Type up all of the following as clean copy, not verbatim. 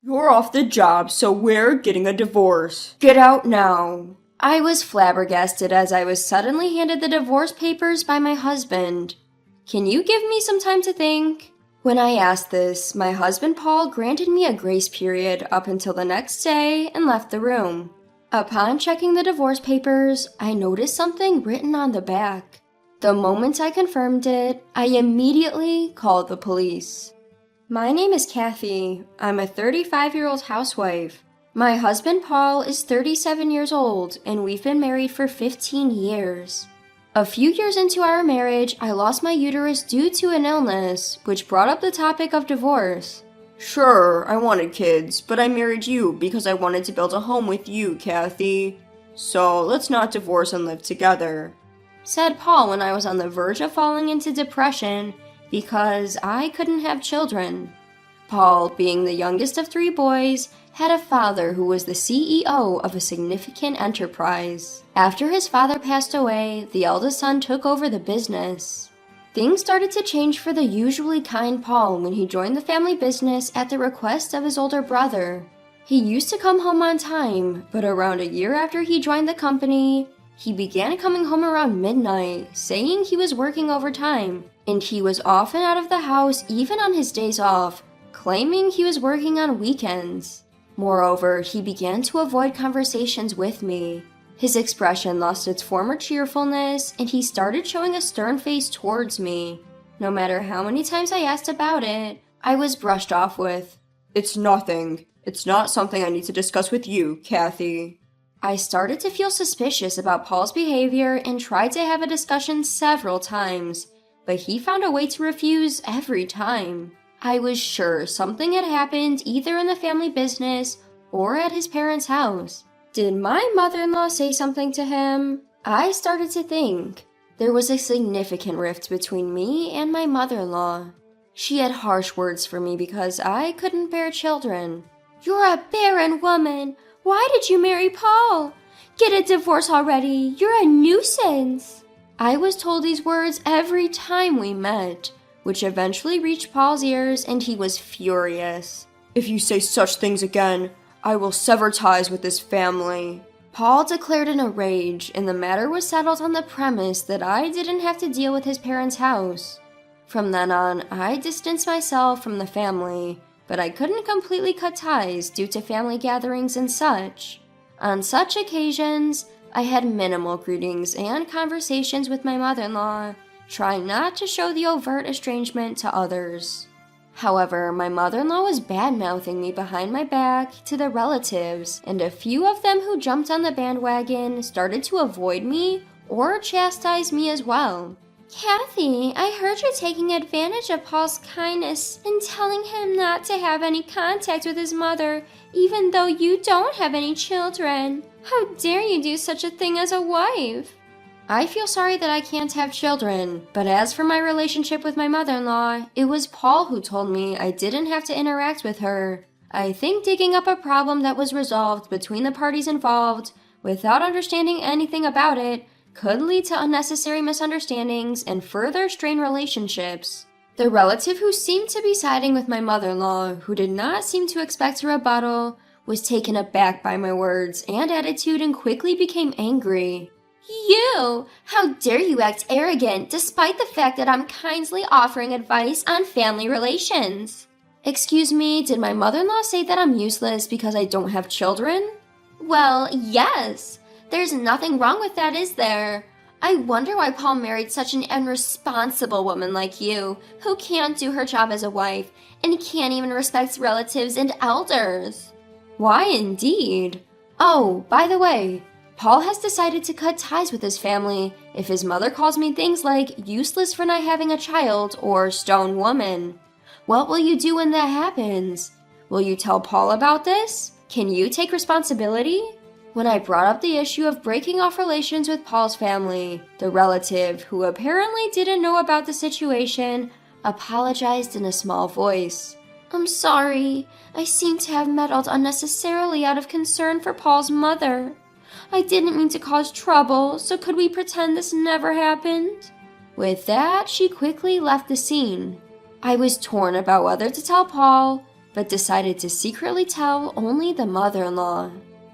You're off the job, so we're getting a divorce. Get out now. I was flabbergasted as I was suddenly handed the divorce papers by my husband. Can you give me some time to think? When I asked this, my husband Paul granted me a grace period up until the next day and left the room. Upon checking the divorce papers, I noticed something written on the back. The moment I confirmed it, I immediately called the police. My name is Kathy. I'm a 35-year-old housewife. My husband Paul is 37 years old, and we've been married for 15 years. A few years into our marriage, I lost my uterus due to an illness, which brought up the topic of divorce. Sure, I wanted kids, but I married you because I wanted to build a home with you, Kathy. So let's not divorce and live together, said Paul when I was on the verge of falling into depression because I couldn't have children. Paul, being the youngest of 3 boys, had a father who was the CEO of a significant enterprise. After his father passed away, the eldest son took over the business. Things started to change for the usually kind Paul when he joined the family business at the request of his older brother. He used to come home on time, but around a year after he joined the company, he began coming home around midnight, saying he was working overtime, and he was often out of the house even on his days off, claiming he was working on weekends. Moreover, he began to avoid conversations with me. His expression lost its former cheerfulness, and he started showing a stern face towards me. No matter how many times I asked about it, I was brushed off with, "It's nothing. It's not something I need to discuss with you, Kathy." I started to feel suspicious about Paul's behavior and tried to have a discussion several times, but he found a way to refuse every time. I was sure something had happened either in the family business or at his parents' house. Did my mother-in-law say something to him? I started to think. There was a significant rift between me and my mother-in-law. She had harsh words for me because I couldn't bear children. "You're a barren woman. Why did you marry Paul? Get a divorce already. You're a nuisance." I was told these words every time we met, which eventually reached Paul's ears, and he was furious. "If you say such things again, I will sever ties with this family." Paul declared in a rage, and the matter was settled on the premise that I didn't have to deal with his parents' house. From then on, I distanced myself from the family, but I couldn't completely cut ties due to family gatherings and such. On such occasions, I had minimal greetings and conversations with my mother-in-law, trying not to show the overt estrangement to others. However, my mother-in-law was bad-mouthing me behind my back to the relatives, and a few of them who jumped on the bandwagon started to avoid me or chastise me as well. "Kathy, I heard you're taking advantage of Paul's kindness and telling him not to have any contact with his mother, even though you don't have any children. How dare you do such a thing as a wife?" I feel sorry that I can't have children, but as for my relationship with my mother-in-law, it was Paul who told me I didn't have to interact with her. I think digging up a problem that was resolved between the parties involved, without understanding anything about it, could lead to unnecessary misunderstandings and further strain relationships. The relative who seemed to be siding with my mother-in-law, who did not seem to expect a rebuttal, was taken aback by my words and attitude and quickly became angry. "You! How dare you act arrogant despite the fact that I'm kindly offering advice on family relations?" "Excuse me, did my mother-in-law say that I'm useless because I don't have children?" "Well, yes. There's nothing wrong with that, is there? I wonder why Paul married such an irresponsible woman like you, who can't do her job as a wife and can't even respect relatives and elders." "Why, indeed? Oh, by the way, Paul has decided to cut ties with his family if his mother calls me things like useless for not having a child or stone woman. What will you do when that happens? Will you tell Paul about this? Can you take responsibility?" When I brought up the issue of breaking off relations with Paul's family, the relative, who apparently didn't know about the situation, apologized in a small voice. "I'm sorry. I seem to have meddled unnecessarily out of concern for Paul's mother. I didn't mean to cause trouble, so could we pretend this never happened?" With that, she quickly left the scene. I was torn about whether to tell Paul, but decided to secretly tell only the mother-in-law.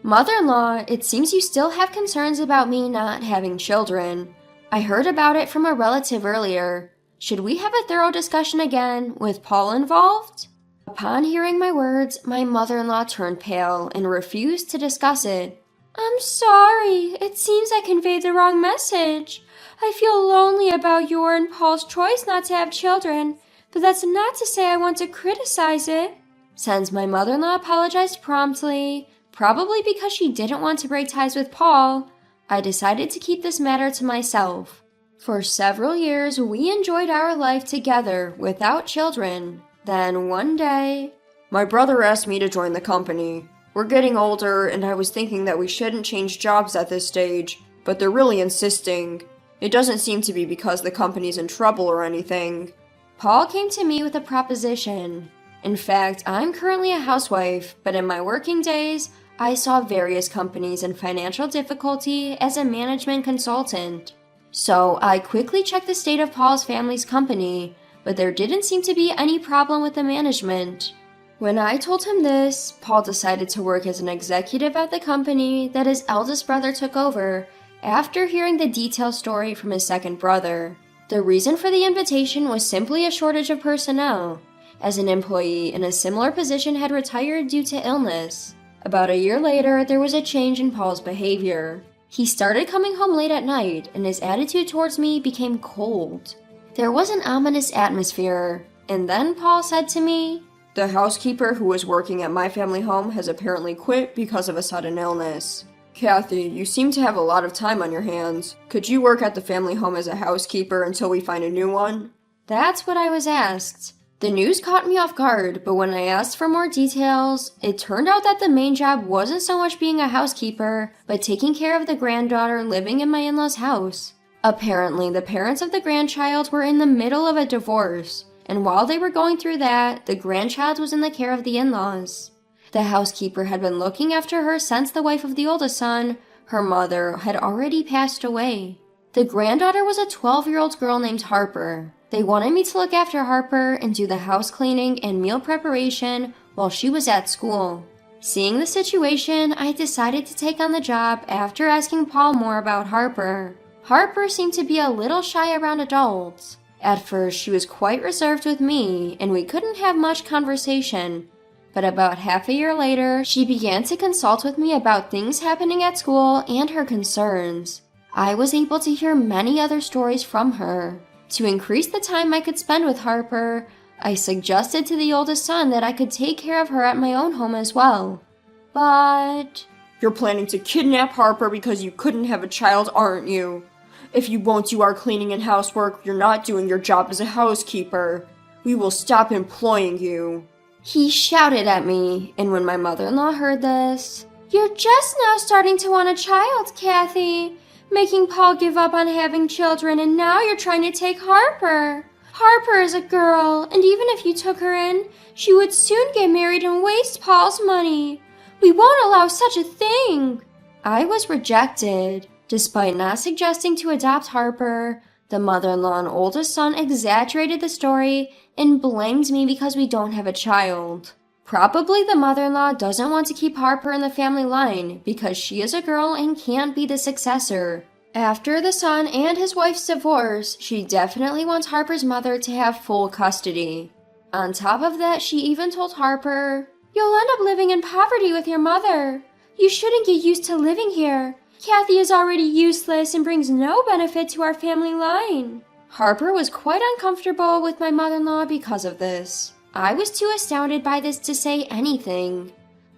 Mother-in-law, it seems you still have concerns about me not having children. I heard about it from a relative earlier. Should we have a thorough discussion again, with Paul involved? Upon hearing my words, my mother-in-law turned pale and refused to discuss it. I'm sorry, it seems I conveyed the wrong message. I feel lonely about your and Paul's choice not to have children, but that's not to say I want to criticize it. Since my mother-in-law apologized promptly, probably because she didn't want to break ties with Paul, I decided to keep this matter to myself. For several years, we enjoyed our life together without children. Then one day, my brother asked me to join the company. We're getting older, and I was thinking that we shouldn't change jobs at this stage, but they're really insisting. It doesn't seem to be because the company's in trouble or anything. Paul came to me with a proposition. In fact, I'm currently a housewife, but in my working days, I saw various companies in financial difficulty as a management consultant. So I quickly checked the state of Paul's family's company, but there didn't seem to be any problem with the management. When I told him this, Paul decided to work as an executive at the company that his eldest brother took over after hearing the detailed story from his second brother. The reason for the invitation was simply a shortage of personnel, as an employee in a similar position had retired due to illness. About a year later, there was a change in Paul's behavior. He started coming home late at night, and his attitude towards me became cold. There was an ominous atmosphere, and then Paul said to me, "The housekeeper who was working at my family home has apparently quit because of a sudden illness. Kathy, you seem to have a lot of time on your hands. Could you work at the family home as a housekeeper until we find a new one?" That's what I was asked. The news caught me off guard, but when I asked for more details, it turned out that the main job wasn't so much being a housekeeper, but taking care of the granddaughter living in my in-laws' house. Apparently, the parents of the grandchild were in the middle of a divorce, and while they were going through that, the grandchild was in the care of the in-laws. The housekeeper had been looking after her since the wife of the oldest son, her mother, had already passed away. The granddaughter was a 12-year-old girl named Harper. They wanted me to look after Harper and do the house cleaning and meal preparation while she was at school. Seeing the situation, I decided to take on the job after asking Paul more about Harper. Harper seemed to be a little shy around adults. At first, she was quite reserved with me, and we couldn't have much conversation. But about half a year later, she began to consult with me about things happening at school and her concerns. I was able to hear many other stories from her. To increase the time I could spend with Harper, I suggested to the oldest son that I could take care of her at my own home as well. But... "You're planning to kidnap Harper because you couldn't have a child, aren't you? If you won't do our cleaning and housework, you're not doing your job as a housekeeper. We will stop employing you." He shouted at me, and when my mother-in-law heard this, "You're just now starting to want a child, Kathy, making Paul give up on having children, and now you're trying to take Harper. Harper is a girl, and even if you took her in, she would soon get married and waste Paul's money. We won't allow such a thing." I was rejected. Despite not suggesting to adopt Harper, the mother-in-law and oldest son exaggerated the story and blamed me because we don't have a child. Probably the mother-in-law doesn't want to keep Harper in the family line because she is a girl and can't be the successor. After the son and his wife's divorce, she definitely wants Harper's mother to have full custody. On top of that, she even told Harper, "You'll end up living in poverty with your mother. You shouldn't get used to living here. Kathy is already useless and brings no benefit to our family line." Harper was quite uncomfortable with my mother-in-law because of this. I was too astounded by this to say anything.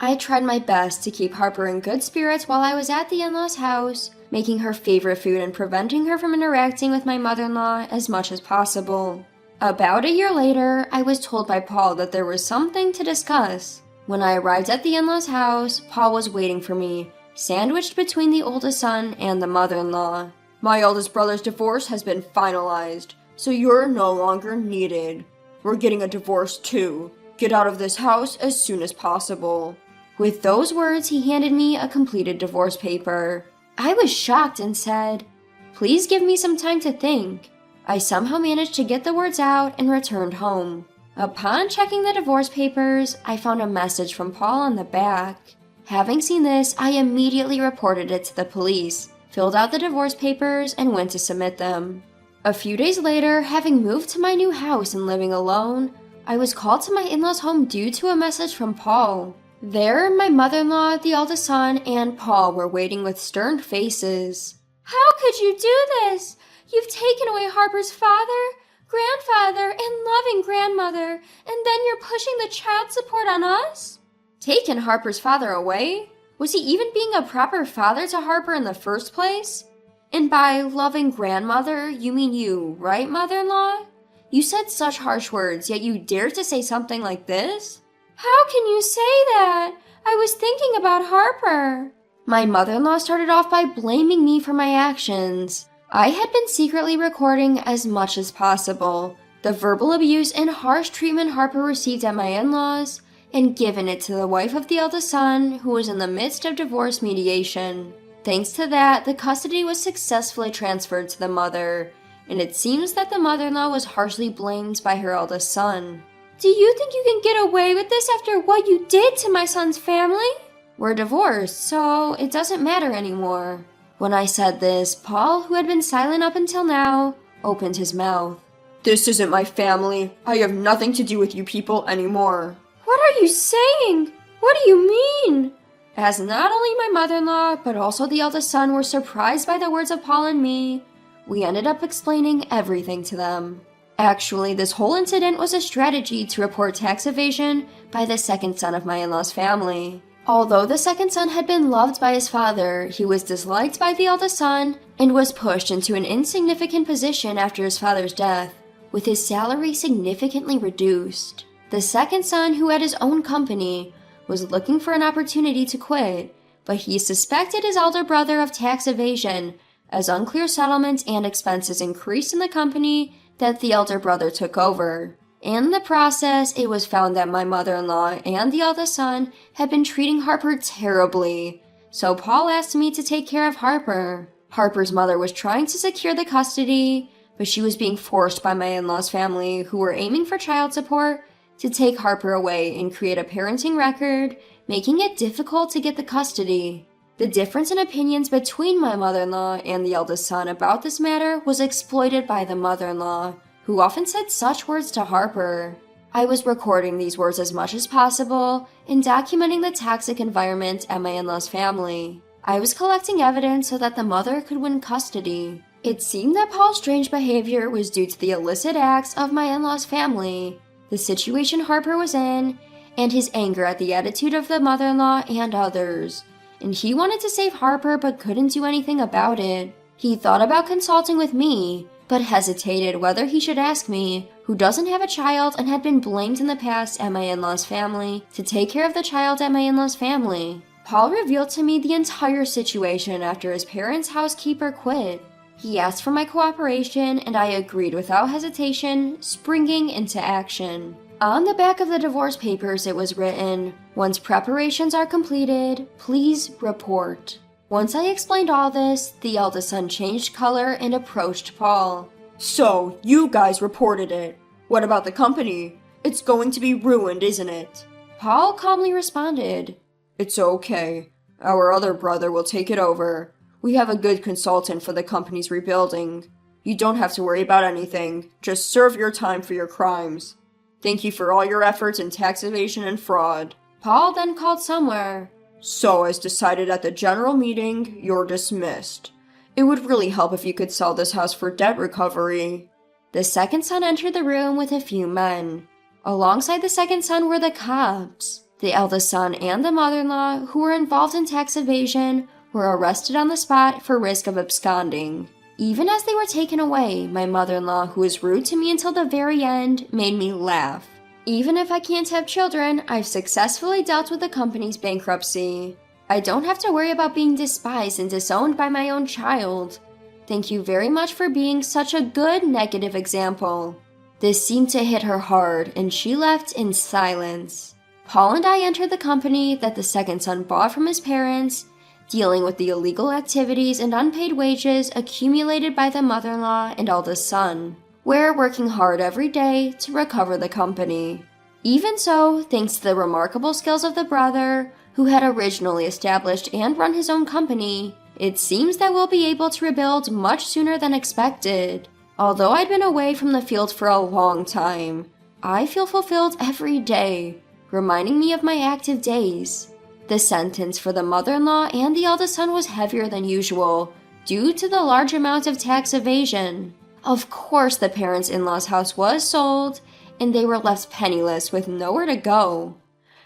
I tried my best to keep Harper in good spirits while I was at the in-laws' house, making her favorite food and preventing her from interacting with my mother-in-law as much as possible. About a year later, I was told by Paul that there was something to discuss. When I arrived at the in-laws' house, Paul was waiting for me, sandwiched between the oldest son and the mother-in-law. "My eldest brother's divorce has been finalized, so you're no longer needed. We're getting a divorce too. Get out of this house as soon as possible." With those words, he handed me a completed divorce paper. I was shocked and said, "Please give me some time to think." I somehow managed to get the words out and returned home. Upon checking the divorce papers, I found a message from Paul on the back. Having seen this, I immediately reported it to the police, filled out the divorce papers, and went to submit them. A few days later, having moved to my new house and living alone, I was called to my in-laws' home due to a message from Paul. There, my mother-in-law, the eldest son, and Paul were waiting with stern faces. "How could you do this? You've taken away Harper's father, grandfather, and loving grandmother, and then you're pushing the child support on us?" Taken Harper's father away? Was he even being a proper father to Harper in the first place? And by loving grandmother, you mean you, right, mother-in-law? You said such harsh words, yet you dared to say something like this? How can you say that? I was thinking about Harper. My mother-in-law started off by blaming me for my actions. I had been secretly recording as much as possible the verbal abuse and harsh treatment Harper received at my in-laws, and given it to the wife of the eldest son, who was in the midst of divorce mediation. Thanks to that, the custody was successfully transferred to the mother, and it seems that the mother-in-law was harshly blamed by her eldest son. Do you think you can get away with this after what you did to my son's family? We're divorced, so it doesn't matter anymore. When I said this, Paul, who had been silent up until now, opened his mouth. This isn't my family. I have nothing to do with you people anymore. What are you saying? What do you mean? As not only my mother-in-law, but also the eldest son were surprised by the words of Paul and me, we ended up explaining everything to them. Actually, this whole incident was a strategy to report tax evasion by the second son of my in-law's family. Although the second son had been loved by his father, he was disliked by the eldest son and was pushed into an insignificant position after his father's death, with his salary significantly reduced. The second son, who had his own company, was looking for an opportunity to quit, but he suspected his elder brother of tax evasion as unclear settlements and expenses increased in the company that the elder brother took over. In the process, it was found that my mother-in-law and the eldest son had been treating Harper terribly, so Paul asked me to take care of Harper. Harper's mother was trying to secure the custody, but she was being forced by my in-law's family, who were aiming for child support, to take Harper away and create a parenting record, making it difficult to get the custody. The difference in opinions between my mother-in-law and the eldest son about this matter was exploited by the mother-in-law, who often said such words to Harper. I was recording these words as much as possible and documenting the toxic environment at my in-law's family. I was collecting evidence so that the mother could win custody. It seemed that Paul's strange behavior was due to the illicit acts of my in-law's family, the situation Harper was in, and his anger at the attitude of the mother-in-law and others. And he wanted to save Harper but couldn't do anything about it. He thought about consulting with me, but hesitated whether he should ask me, who doesn't have a child and had been blamed in the past at my in-law's family, to take care of the child at my in-law's family. Paul revealed to me the entire situation after his parents' housekeeper quit. He asked for my cooperation, and I agreed without hesitation, springing into action. On the back of the divorce papers it was written, "Once preparations are completed, please report." Once I explained all this, the eldest son changed color and approached Paul. So, you guys reported it. What about the company? It's going to be ruined, isn't it? Paul calmly responded, "It's okay. Our other brother will take it over. We have a good consultant for the company's rebuilding. You don't have to worry about anything. Just serve your time for your crimes. Thank you for all your efforts in tax evasion and fraud." Paul then called somewhere. So, as decided at the general meeting, you're dismissed. It would really help if you could sell this house for debt recovery. The second son entered the room with a few men. Alongside the second son were the cops. The eldest son and the mother-in-law, who were involved in tax evasion, were arrested on the spot for risk of absconding. Even as they were taken away, my mother-in-law, who was rude to me until the very end, made me laugh. Even if I can't have children, I've successfully dealt with the company's bankruptcy. I don't have to worry about being despised and disowned by my own child. Thank you very much for being such a good negative example. This seemed to hit her hard, and she left in silence. Paul and I entered the company that the second son bought from his parents, dealing with the illegal activities and unpaid wages accumulated by the mother-in-law and eldest son. We're working hard every day to recover the company. Even so, thanks to the remarkable skills of the brother, who had originally established and run his own company, it seems that we'll be able to rebuild much sooner than expected. Although I'd been away from the field for a long time, I feel fulfilled every day, reminding me of my active days. The sentence for the mother-in-law and the eldest son was heavier than usual, due to the large amount of tax evasion. Of course, the parents' in-laws' house was sold, and they were left penniless with nowhere to go.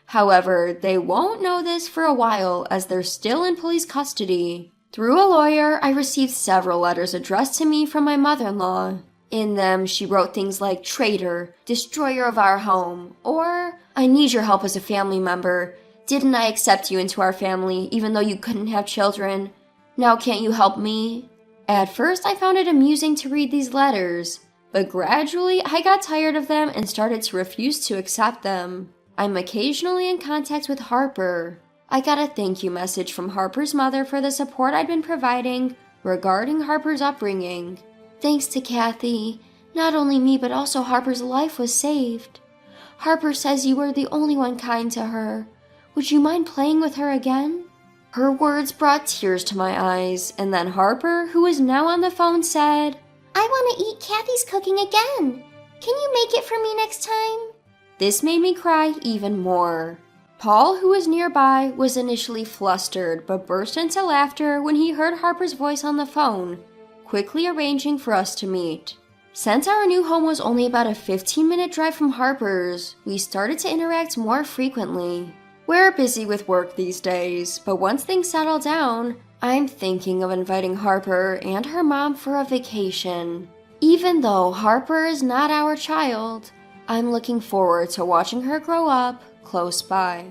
However, they won't know this for a while as they're still in police custody. Through a lawyer, I received several letters addressed to me from my mother-in-law. In them, she wrote things like traitor, destroyer of our home, or I need your help as a family member. Didn't I accept you into our family even though you couldn't have children? Now can't you help me? At first, I found it amusing to read these letters, but gradually I got tired of them and started to refuse to accept them. I'm occasionally in contact with Harper. I got a thank you message from Harper's mother for the support I'd been providing regarding Harper's upbringing. Thanks to Kathy, not only me but also Harper's life was saved. Harper says you were the only one kind to her. Would you mind playing with her again? Her words brought tears to my eyes, and then Harper, who was now on the phone, said, I want to eat Kathy's cooking again. Can you make it for me next time? This made me cry even more. Paul, who was nearby, was initially flustered but burst into laughter when he heard Harper's voice on the phone, quickly arranging for us to meet. Since our new home was only about a 15-minute drive from Harper's, we started to interact more frequently. We're busy with work these days, but once things settle down, I'm thinking of inviting Harper and her mom for a vacation. Even though Harper is not our child, I'm looking forward to watching her grow up close by.